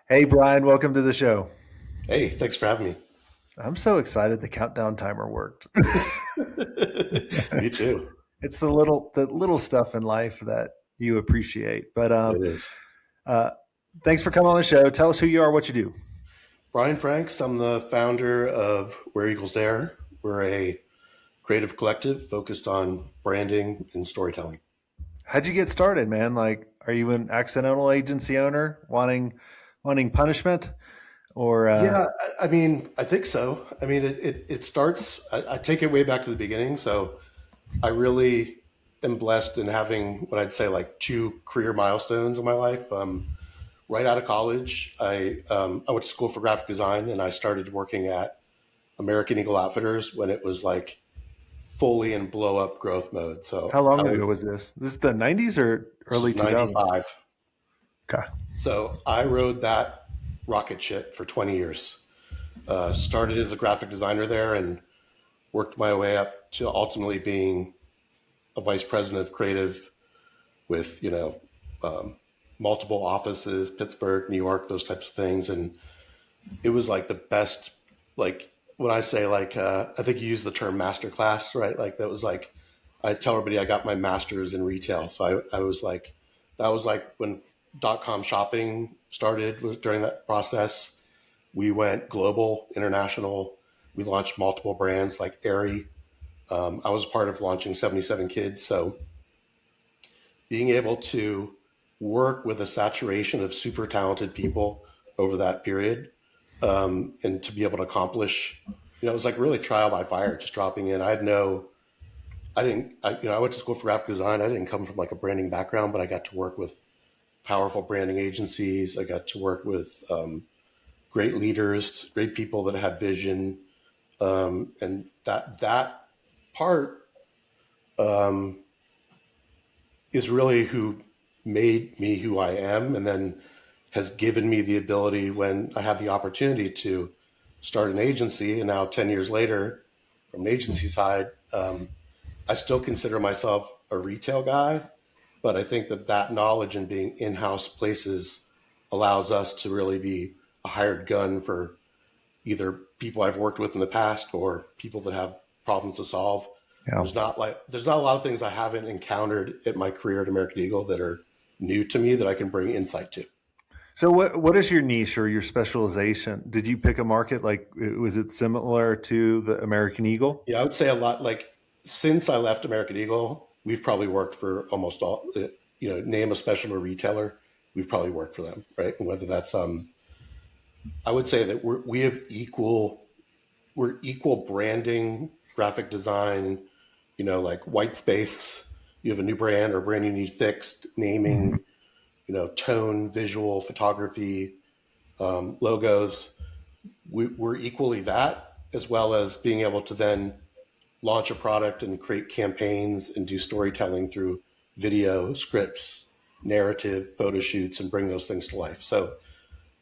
Hey, Brian, welcome to the show. Hey, thanks for having I'm so excited the countdown timer worked. me. Me too. It's the little stuff in life that you appreciate. But It is. uh, thanks for coming on the show. Tell us who you are, what you do. Brian Franks, I'm the founder of Where Eagles Dare. We're a creative collective focused on branding and storytelling. How'd you get started, man? Like, are you an accidental agency owner wanting punishment, or Yeah, I think so. It starts, I take it way back to the beginning. So I really am blessed in having what I'd say like two career milestones in my life. Right out of college, I went to school for graphic design and I started working at American Eagle Outfitters when it was like fully in blow up growth mode. how So long ago was this? This is the '90s or this early is 2000s? 95. Okay. So I rode that rocket ship for 20 years. Started as a graphic designer there and worked my way up to ultimately being a vice president of creative with, multiple offices, Pittsburgh, New York, those types of things. And it was like the best, like when I say I think you use the term masterclass, right? Like that was like, I tell everybody I got my master's in retail. So I was like, that was like when .com shopping started was during that process. We went global, international. We launched multiple brands like Aerie. I was part of launching 77 Kids. So being able to work with a saturation of super talented people over that period, and to be able to accomplish, it was like really trial by fire, just dropping in. I went to school for graphic design. I didn't come from like a branding background, but I got to work with powerful branding agencies. I got to work with great leaders, great people that had vision, and that part um, is really who made me who I am, and then has given me the ability when I had the opportunity to start an agency. And now 10 years later, from an agency side, I still consider myself a retail guy, but I think that knowledge and being in-house places allows us to really be a hired gun for either people I've worked with in the past or people that have problems to solve. Yeah. There's not a lot of things I haven't encountered in my career at American Eagle that are new to me that I can bring insight to. So what is your niche or your specialization? Did you pick a market like was it similar to the American Eagle? Yeah, I would say a lot. Like since I left American Eagle, we've probably worked for almost all. Name a special or retailer, we've probably worked for them, right? And whether that's I would say that we're equal branding, graphic design. Like white space. You have a new brand or brand you need fixed, Mhm. naming, tone, visual, photography, logos. We're equally that, as well as being able to then launch a product and create campaigns and do storytelling through video, scripts, narrative, photo shoots, and bring those things to life. So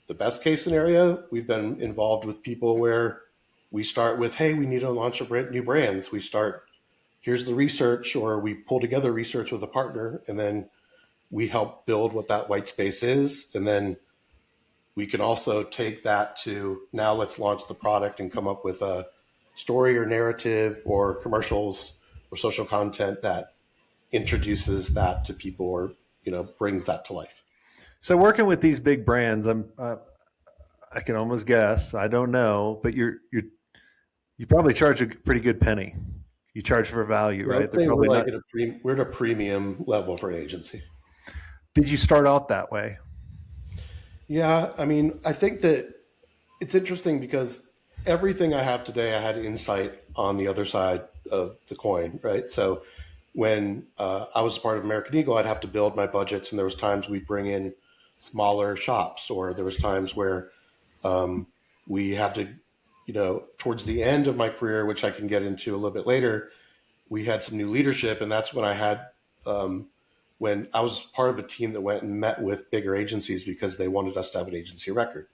the best case scenario, we've been involved with people where we start with, hey, we need to launch new brands. We start, here's the research, or we pull together research with a partner, and then we help build what that white space is. And then we can also take that to now let's launch the product and come up with a story or narrative or commercials or social content that introduces that to people or brings that to life. So working with these big brands, I can almost guess. I don't know, but you probably charge a pretty good penny. You charge for value, Yeah, I right? would They're say we're probably like not. we're at a premium level for an agency. Did you start out that way? Yeah, I think that it's interesting because everything I have today, I had insight on the other side of the coin, right? So when I was a part of American Eagle, I'd have to build my budgets, and there was times we'd bring in smaller shops, or there was times where we had to, towards the end of my career, which I can get into a little bit later, we had some new leadership, and that's when I had when I was part of a team that went and met with bigger agencies because they wanted us to have an agency record.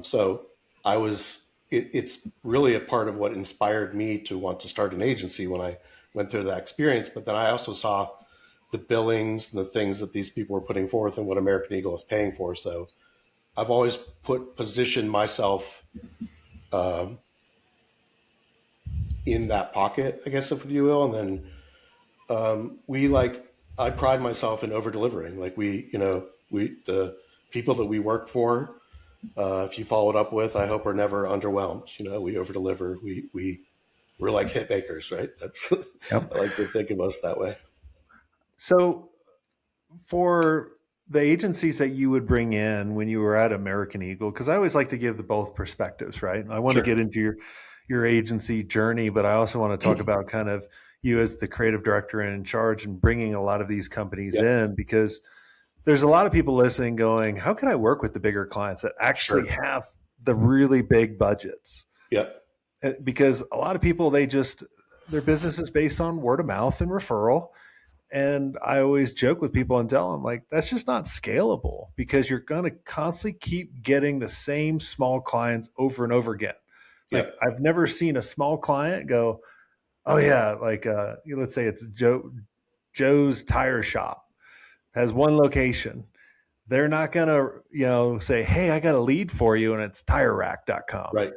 So I was. It's really a part of what inspired me to want to start an agency when I went through that experience. But then I also saw the billings and the things that these people were putting forth and what American Eagle is paying for. So I've always positioned myself um, in that pocket, I guess, if you will. And then we like, I pride myself in over delivering. Like the people that we work for, if you followed up with, I hope are never underwhelmed. We over deliver. We're like hit makers, right? That's Yep. I like to think of us that way. So for the agencies that you would bring in when you were at American Eagle, because I always like to give the both perspectives, right? I want to Sure. get into your agency journey, but I also want to talk about kind of you as the creative director and in charge and bringing a lot of these companies Yep. in because there's a lot of people listening going, how can I work with the bigger clients that actually Sure. have the really big budgets? Yep. Because a lot of people, their business is based on word of mouth and referral. And I always joke with people and tell them, like, that's just not scalable because you're going to constantly keep getting the same small clients over and over again. Like, Yep. I've never seen a small client go, oh, yeah, like, let's say it's Joe's tire shop has one location. They're not going to, say, hey, I got a lead for you and it's tirerack.com. Right.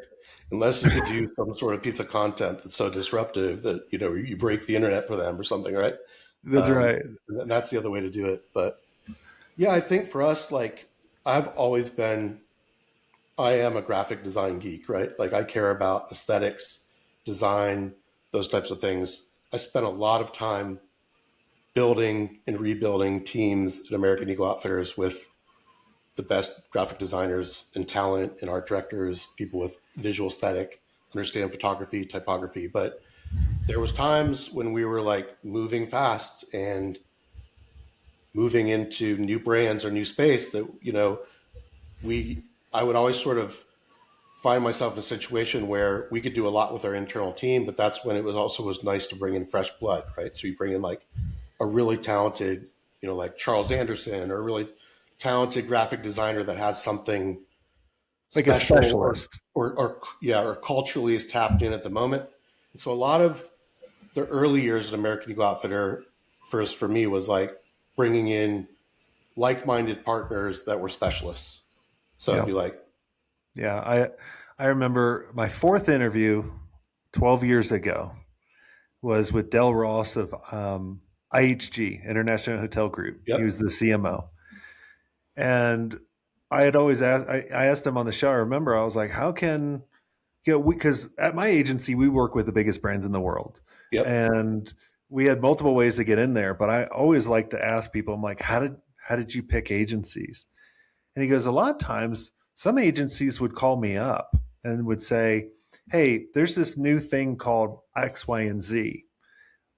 Unless you could use some sort of piece of content that's so disruptive that you break the internet for them or something, right? That's right. And that's the other way to do it. But yeah, I think for us, like I've always been, I am a graphic design geek, right? Like I care about aesthetics, design, those types of things. I spent a lot of time building and rebuilding teams at American Eagle Outfitters with the best graphic designers and talent and art directors, people with visual aesthetic, understand photography, typography. But there was times when we were like moving fast and moving into new brands or new space that, we, I would always sort of find myself in a situation where we could do a lot with our internal team, but that's when it was nice to bring in fresh blood, right? So you bring in like a really talented, like Charles Anderson or a really talented graphic designer that has something Like a special specialist. or culturally is tapped in at the moment. And so a lot of the early years at American Eagle Outfitter, first for me, was like bringing in like-minded partners that were specialists. So it'd Yeah. be like, Yeah. I remember my fourth interview 12 years ago was with Del Ross of IHG, International Hotel Group. He yep, was the CMO. And I had always I asked him on the show, I remember I was like, how can, because at my agency, we work with the biggest brands in the world. yep, And we had multiple ways to get in there. But I always like to ask people, I'm like, how did you pick agencies? And he goes, a lot of times, some agencies would call me up and would say, hey, there's this new thing called X, Y, and Z.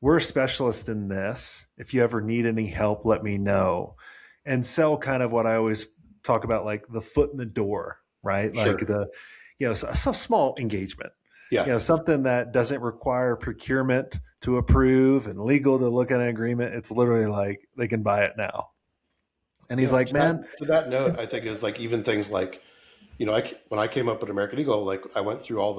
We're a specialist in this. If you ever need any help, let me know. And sell kind of what I always talk about, like the foot in the door, right? Like sure, a small engagement, yeah, something that doesn't require procurement to approve and legal to look at an agreement. It's literally like they can buy it now. And he's yeah. like, man, To that note, I think is like even things like, when I came up at American Eagle, like I went through all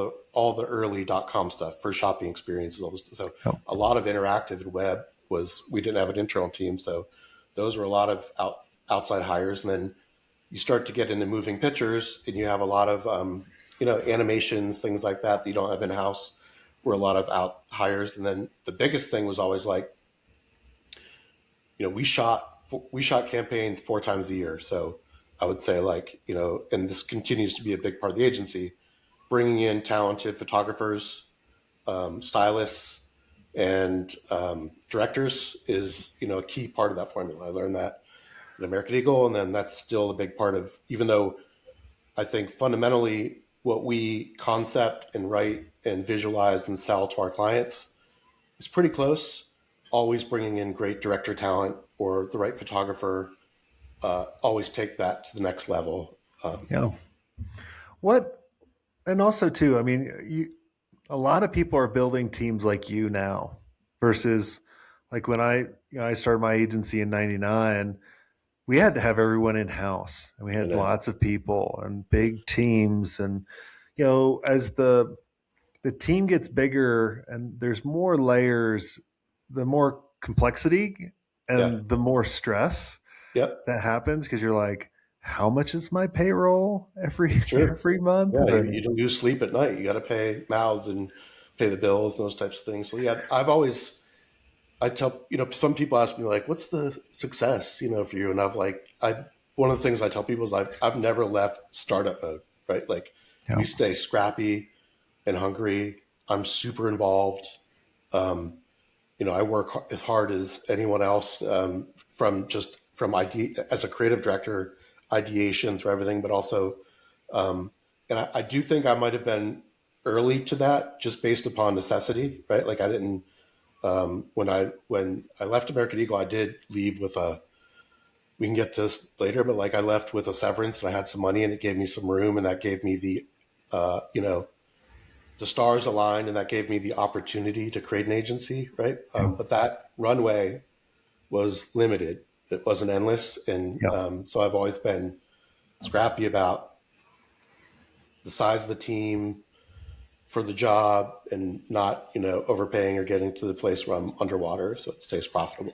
the early .com stuff for shopping experiences, all this. So oh, a lot of interactive and web we didn't have an internal team, so those were a lot of outside hires, and then you start to get into moving pictures, and you have a lot of animations, things like that you don't have in house. Were a lot of out hires, and then the biggest thing was always like, we shot campaigns 4 times a year, so I would say like and this continues to be a big part of the agency, bringing in talented photographers, stylists, and directors is a key part of that formula. I learned that at American Eagle, and then that's still a big part of, even though I think fundamentally what we concept and write and visualize and sell to our clients is pretty close. Always bringing in great director talent or the right photographer, always take that to the next level. yeah. What, and also too, I mean, a lot of people are building teams like you now versus like when I started my agency in 99, we had to have everyone in house and we You had know, lots of people and big teams. And, as the team gets bigger and there's more layers, the more complexity yeah, and the more stress yep, that happens because you're like, how much is my payroll every Sure. every month? Yeah, you And don't lose sleep at night. You got to pay mouths and pay the bills and those types of things. So yeah, I tell, some people ask me like, what's the success, for you? And one of the things I tell people is I've never left startup mode, right? Like yeah, we stay scrappy and hungry. I'm super involved. Um, I work as hard as anyone else, from idea as a creative director, ideation through everything, but also, and I do think I might have been early to that just based upon necessity, right? Like I didn't, when I left American Eagle, I did leave with a, we can get to this later, but like I left with a severance and I had some money and it gave me some room and that gave me uh, you know, the stars aligned and that gave me the opportunity to create an agency, right? yeah, But that runway was limited. It wasn't endless. And yeah. so I've always been scrappy about the size of the team for the job and not, overpaying or getting to the place where I'm underwater so it stays profitable.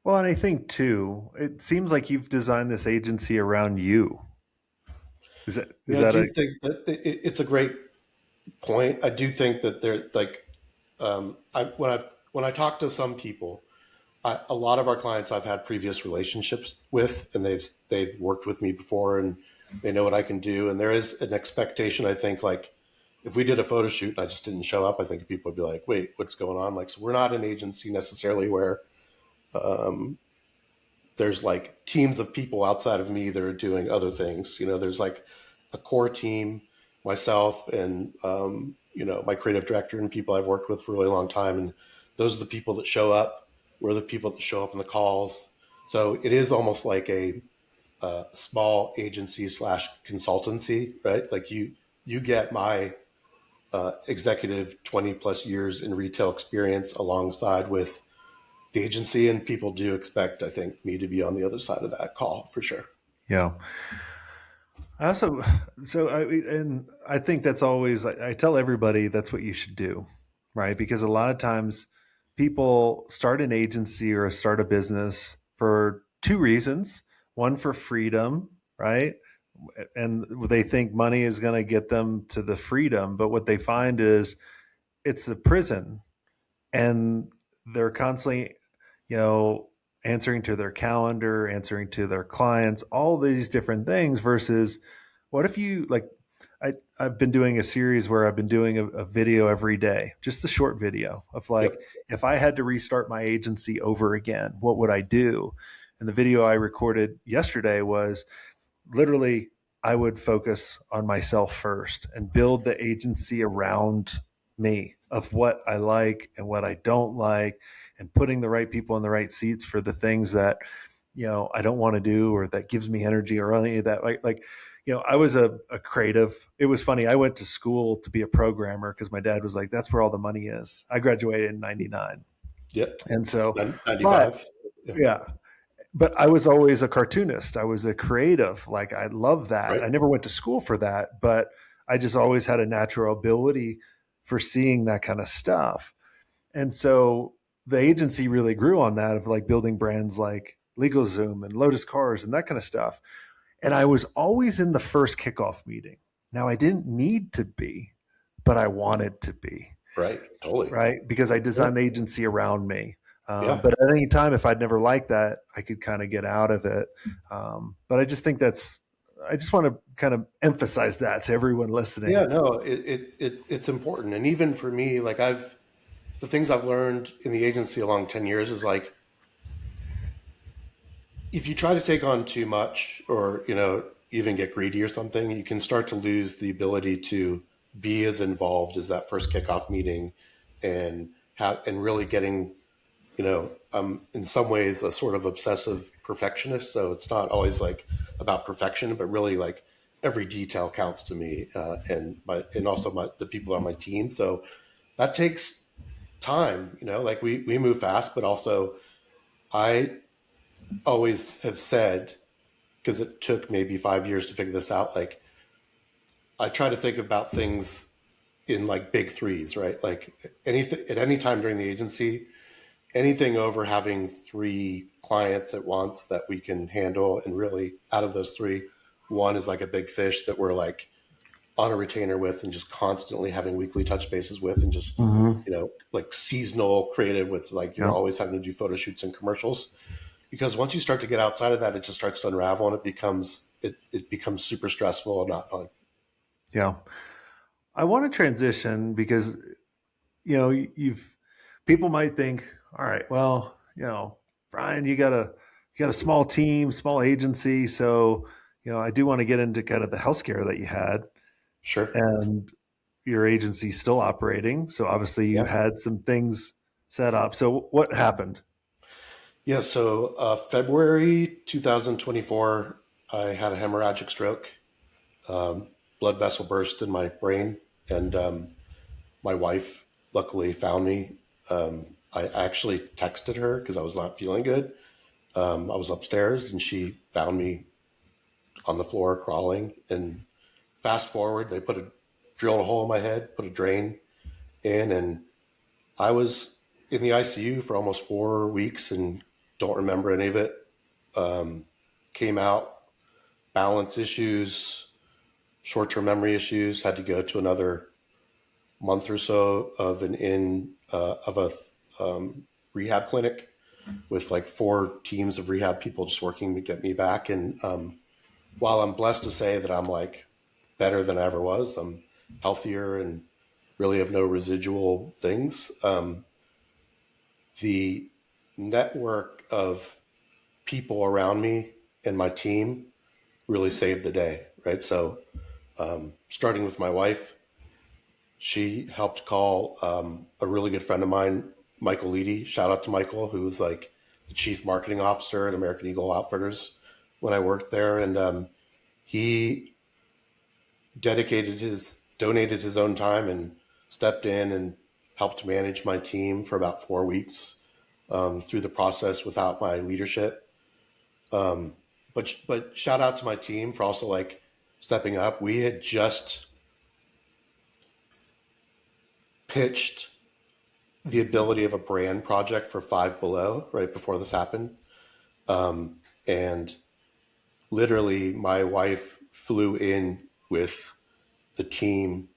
Well, and I think too, it seems like you've designed this agency around you. Is I that do a think that it's a great point. I do think that they're like, when I talk to some people, a lot of our clients I've had previous relationships with, and they've worked with me before, and they know what I can do. And there is an expectation. I think like if we did a photo shoot and I just didn't show up, I think people would be like, "Wait, what's going on?" Like, so we're not an agency necessarily where there's like teams of people outside of me that are doing other things. There's like a core team, myself and my creative director and people I've worked with for a really long time, and those are the people that show up. We're the people that show up in the calls. So it is almost like a small agency slash consultancy, right? Like you get my executive 20 plus years in retail experience alongside with the agency, and people do expect, I think, me to be on the other side of that call for sure. yeah? I also, and I think that's always, I tell everybody that's what you should do, right? Because a lot of times people start an agency or start a business for two reasons. One, for freedom, right? And they think money is going to get them to the freedom. But what they find is it's the prison, and they're constantly, you know, answering to their calendar, answering to their clients, all these different things versus what if you like I've been doing a series where I've been doing a video every day, just a short video of like, Yep. if I had to restart my agency over again, what would I do? And the video I recorded yesterday was literally I would focus on myself first and build the agency around me of what I like and what I don't like, and putting the right people in the right seats for the things that, I don't want to do or that gives me energy or any of that. I was a creative. It was funny. I went to school to be a programmer because my dad was like, that's where all the money is. I graduated in 99. Yep. And so, but 95. Yeah. yeah, but I was always a cartoonist. I was a creative. Like I love that. Right. I never went to school for that, but I just always had a natural ability for seeing that kind of stuff. And so the agency really grew on that of like building brands like LegalZoom and Lotus Cars and that kind of stuff. And I was always in the first kickoff meeting. Now I didn't need to be, but I wanted to be, Right. Totally. right? Because I Yeah. designed the agency around me. Yeah. But at any time, if I'd never liked that, I could kind of get out of it. But I just think I just want to kind of emphasize that to everyone listening. Yeah. No, it's important. And even for me, like the things I've learned in the agency along 10 years is like, if you try to take on too much or, even get greedy or something, you can start to lose the ability to be as involved as that first kickoff meeting and really getting, in some ways a sort of obsessive perfectionist. So it's not always like about perfection, but really like every detail counts to me, and also the people on my team. So that takes time, like we move fast, but also I always have said, because it took maybe 5 years to figure this out, like I try to think about things in like big threes, right? Like anything at any time during the agency, anything over having 3 clients at once that we can handle, and really out of those 3, one is like a big fish that we're like on a retainer with and just constantly having weekly touch bases with, and just, Mm-hmm. like seasonal creative with, like, Yeah. always having to do photo shoots and commercials. Because once you start to get outside of that, it just starts to unravel, and it becomes super stressful and not fun. Yeah. I want to transition because, you've people might think, all right, well, Brian, you got a small team, small agency. So, I do want to get into kind of the health scare that you had, Sure. and your agency's still operating. So obviously you Yeah. had some things set up. So what happened? Yeah. So February 2024, I had a hemorrhagic stroke, um, blood vessel burst in my brain, and my wife luckily found me. I actually texted her because I was not feeling good. I was upstairs and she found me on the floor crawling. And fast forward, they drilled a hole in my head, put a drain in, and I was in the ICU for almost 4 weeks and don't remember any of it. Um, Came out, balance issues, short-term memory issues. Had to go to another month or so of an in of a rehab clinic with like 4 teams of rehab people just working to get me back. And while I'm blessed to say that I'm like better than I ever was, I'm healthier and really have no residual things. The network of people around me and my team really saved the day, right? So, starting with my wife, she helped call a really good friend of mine, Michael Leedy. Shout out to Michael, who was like the chief marketing officer at American Eagle Outfitters when I worked there, and he donated his own time and stepped in and helped manage my team for about 4 weeks through the process without my leadership. Um, but shout out to my team for also like stepping up. We had just pitched the ability of a brand project for Five Below right before this happened. And literally, my wife flew in with the team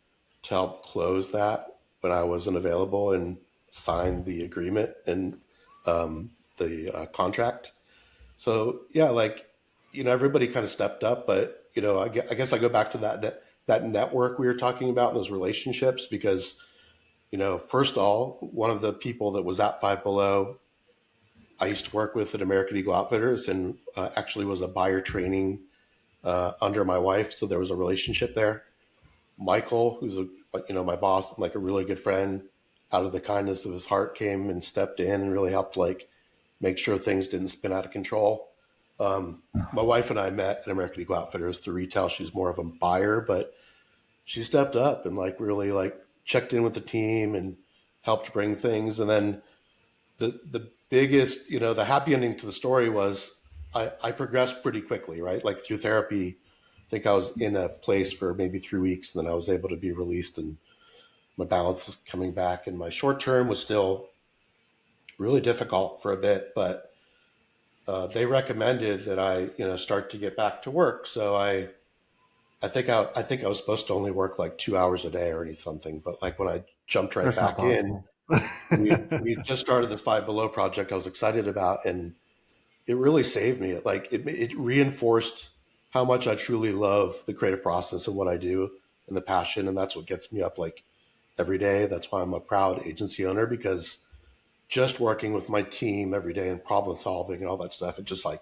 to help close that when I wasn't available and signed the agreement and the contract. So yeah, like, everybody kind of stepped up, but I guess I go back to that network we were talking about and those relationships because first of all, one of the people that was at Five Below, I used to work with at American Eagle Outfitters and actually was a buyer training under my wife, so there was a relationship there. Michael, who's my boss, and like a really good friend, out of the kindness of his heart, came and stepped in and really helped like make sure things didn't spin out of control. My wife and I met at American Eagle Outfitters through retail. She's more of a buyer, but she stepped up and like really like checked in with the team and helped bring things. And then the biggest, the happy ending to the story was I progressed pretty quickly, right? Like through therapy, I think I was in a place for maybe 3 weeks, and then I was able to be released, and my balance is coming back. And my short term was still really difficult for a bit, but they recommended that I, start to get back to work. So I think I was supposed to only work like 2 hours a day or something, but like when I jumped right That's not back in, possible. we just started this Five Below project I was excited about, and it really saved me. It reinforced how much I truly love the creative process and what I do and the passion, and that's what gets me up like every day. That's why I'm a proud agency owner, because just working with my team every day and problem solving and all that stuff, it just like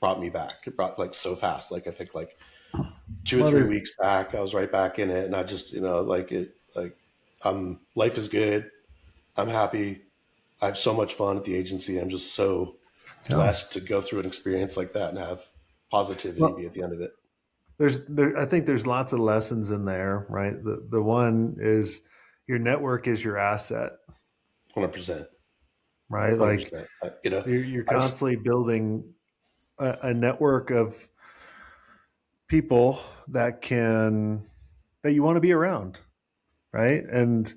brought me back. It brought like so fast. Like I think like two or Well, three there's weeks back, I was right back in it, and I just like it like life is good. I'm happy. I have so much fun at the agency. I'm just so yeah. blessed to go through an experience like that and have positivity be Well, at the end of it. I think there's lots of lessons in there, right? The one is your network is your asset, 100%. right? Like 100%. you're I, constantly building a network of people that you want to be around, right? And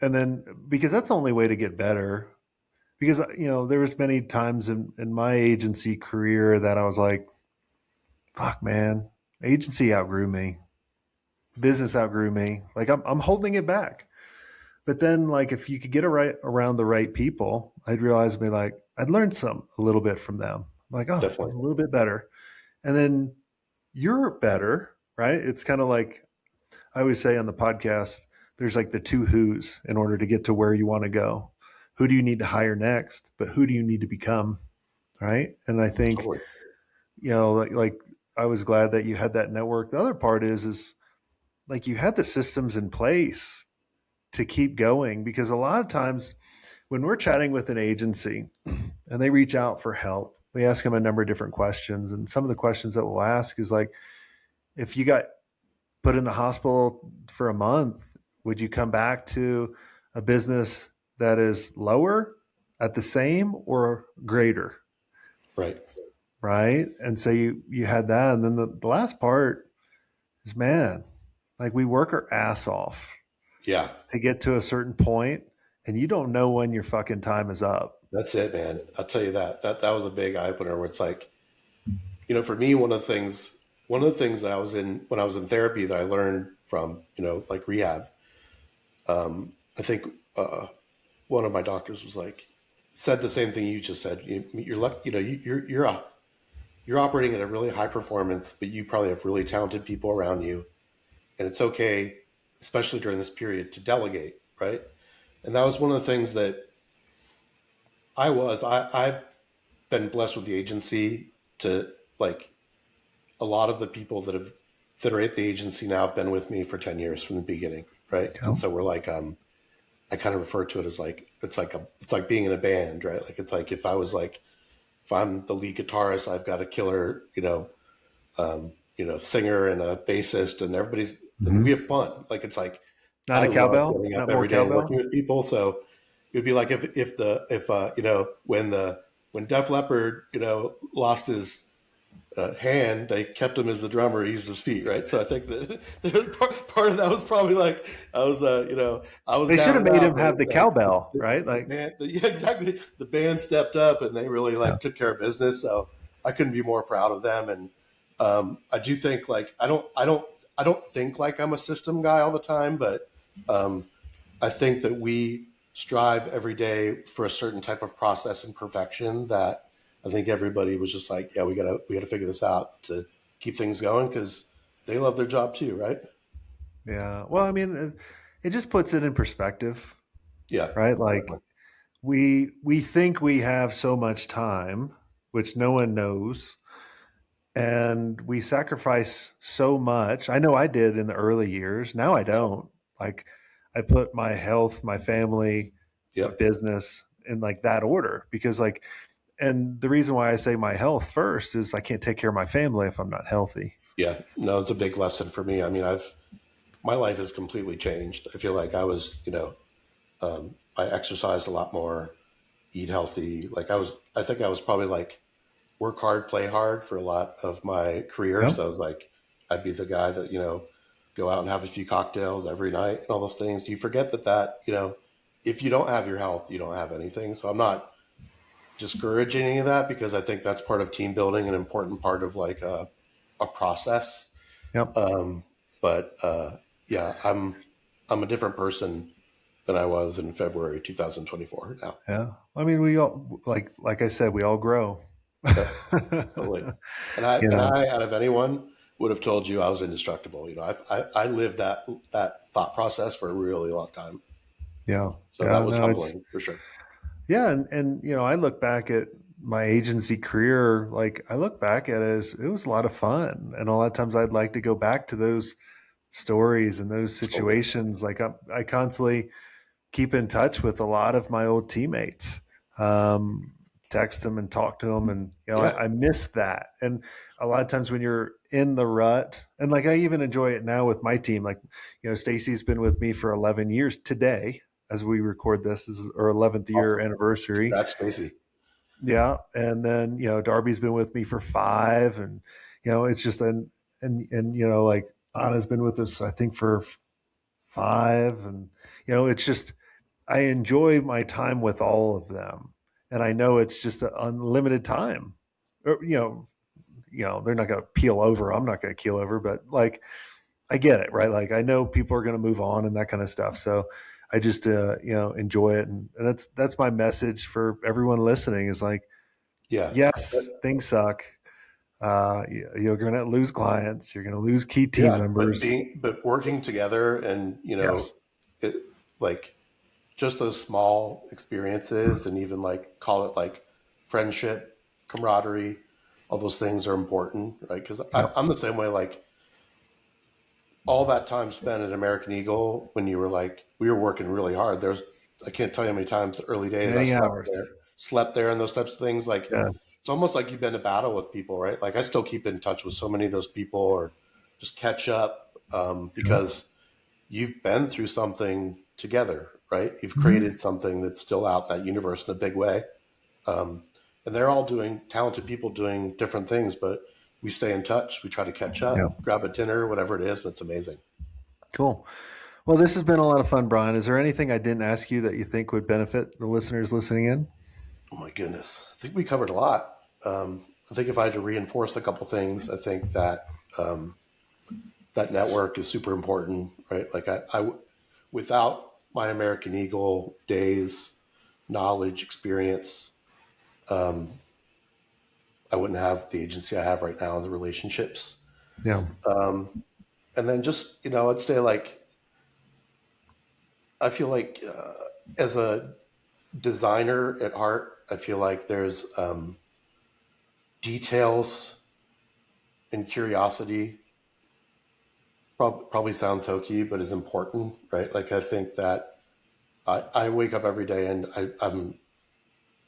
then because that's the only way to get better. because there was many times in my agency career that I was like, fuck man, agency outgrew me, business outgrew me, like I'm holding it back. But then, like, if you could get around the right people, I'd realize, be like, I'd learn a little bit from them. I'm like, oh, I'm Definitely. a little bit better. And then you're better, right? It's kind of like I always say on the podcast, there's like the two who's in order to get to where you want to go. Who do you need to hire next? But who do you need to become? Right. And I think, Totally. like I was glad that you had that network. The other part is like you had the systems in place to keep going, because a lot of times when we're chatting with an agency and they reach out for help, we ask them a number of different questions. And some of the questions that we'll ask is like, if you got put in the hospital for a month, would you come back to a business that is lower, at the same, or greater? Right. Right. And so you had that. And then the last part is, man, like we work our ass off Yeah. to get to a certain point, and you don't know when your fucking time is up. That's it, man. I'll tell you that. That was a big eye opener where it's like, for me, one of the things that I was in when I was in therapy that I learned from, like rehab, I think one of my doctors was like, said the same thing you just said. You're lucky, you're operating at a really high performance, but you probably have really talented people around you, and it's okay, especially during this period, to delegate, right? And that was one of the things that I've been blessed with the agency to, like, a lot of the people that are at the agency now have been with me for 10 years from the beginning, right? You And know? so we're like, I kind of refer to it as like it's like being in a band, right? Like it's like if I'm the lead guitarist, I've got a killer, singer and a bassist, and and we Mm-hmm. have fun. Like it's like Not I a love cowbell, getting up not more every day and cowbell. working with people. So it'd be like if when Def Leppard lost his hand, they kept him as the drummer. He used his feet, right? So I think that part of that was probably like I was They should down have and made out, him but have the cowbell, right? the Like, band, yeah, exactly. The band stepped up and they really yeah, like took care of business. So I couldn't be more proud of them. And I do think like I don't think like I'm a system guy all the time, but um, I think that we strive every day for a certain type of process and perfection that I think everybody was just like, yeah, we gotta figure this out to keep things going because they love their job too, right? yeah. Well, I mean, it just puts it in perspective, Yeah, right? Like definitely. we think we have so much time, which no one knows, and we sacrifice so much. I know I did in the early years. Now I don't. Like, I put my health, my family, my Yep. business in like that order, because like, and the reason why I say my health first is I can't take care of my family if I'm not healthy. Yeah. No, it's a big lesson for me. I mean, my life has completely changed. I feel like I exercised a lot more, eat healthy. I think I was probably like work hard, play hard for a lot of my career. Yep. So I was like, I'd be the guy that, go out and have a few cocktails every night and all those things. You forget that, if you don't have your health, you don't have anything. So I'm not discouraging any of that because I think that's part of team building, an important part of like a process. Yep. Um, but yeah, I'm a different person than I was in February 2024 now. Yeah. I mean, we all, like I said, we all grow. Yep, totally. And I you and know. I out of anyone would have told you I was indestructible. I lived that thought process for a really long time. Yeah. So that Yeah. was No, it's humbling for sure. yeah, and I look back at my agency career, like I look back at it as it was a lot of fun, and a lot of times I'd like to go back to those stories and those Totally. situations. Like I constantly keep in touch with a lot of my old teammates, um, text them and talk to them, and Yeah. I miss that. And a lot of times when you're in the rut, and like I even enjoy it now with my team. Like Stacy's been with me for 11 years today. As we record this, is our 11th year Awesome. anniversary. Congrats, Stacy. Yeah, and then Darby's been with me for 5, and it's just and like Anna's been with us I think for 5, and it's just I enjoy my time with all of them. and I know it's just an unlimited time. Or, they're not going to peel over. I'm not going to keel over, but like, I get it, right? Like I know people are going to move on and that kind of stuff. So I just, enjoy it. And that's my message for everyone listening is like, Yeah. yes, things suck. You're going to lose clients. You're going to lose key team Yeah, but members. working together, and Yes. it, like just those small experiences, and even like call it like friendship, camaraderie, all those things are important, right? Because Yep. I'm the same way. Like all that time spent at American Eagle, when you were like, we were working really hard. There's, I can't tell you how many times the early days I Many hours. slept there, and those types of things. Like Yes. it's almost like you've been to battle with people, right? Like I still keep in touch with so many of those people, or just catch up, Yep. because you've been through something together, right? You've Mhm. created something that's still out in that universe in a big way. Um, and they're all doing talented people doing different things, but we stay in touch. We try to catch Yeah. up, grab a dinner, whatever it is, and it's amazing. Cool. Well, this has been a lot of fun, Brian. Is there anything I didn't ask you that you think would benefit the listeners listening in? Oh my goodness, I think we covered a lot. I think if I had to reinforce a couple things, I think that um, that network is super important, right? Like without my American Eagle days, knowledge, experience, um, I wouldn't have the agency I have right now and the relationships. Yeah. Um, and then just, I'd say like, I feel like as a designer at heart, I feel like there's details and curiosity. Probably sounds hokey, but is important, right? Like I think that I wake up every day and I'm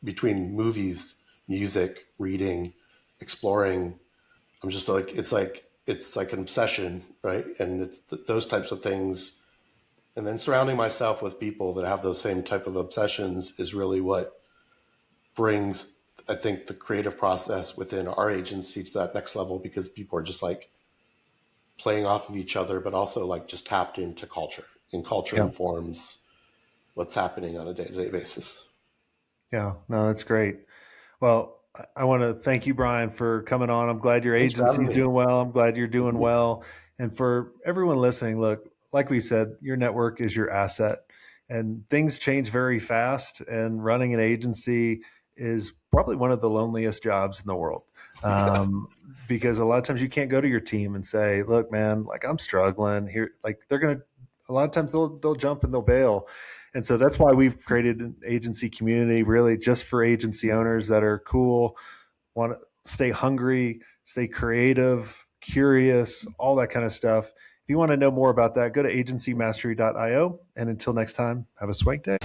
between movies, music, reading, exploring. I'm just like it's like an obsession, right? And it's those types of things, and then surrounding myself with people that have those same type of obsessions is really what brings, I think, the creative process within our agency to that next level, because people are just like playing off of each other, but also like just tapped into culture, and culture Yeah. informs what's happening on a day-to-day basis. Yeah. No, that's great. Well, I want to thank you, Brian, for coming on. I'm glad your Thanks for having agency's me. doing well. I'm glad you're doing well. And for everyone listening, look, like we said, your network is your asset and things change very fast. And running an agency is probably one of the loneliest jobs in the world. Yeah. Um, because a lot of times you can't go to your team and say, look, man, like I'm struggling here. Like they're going to, a lot of times they'll jump and they'll bail. And so that's why we've created an agency community really just for agency owners that are cool, want to stay hungry, stay creative, curious, all that kind of stuff. If you want to know more about that, go to agencymastery.io. And until next time, have a swank day.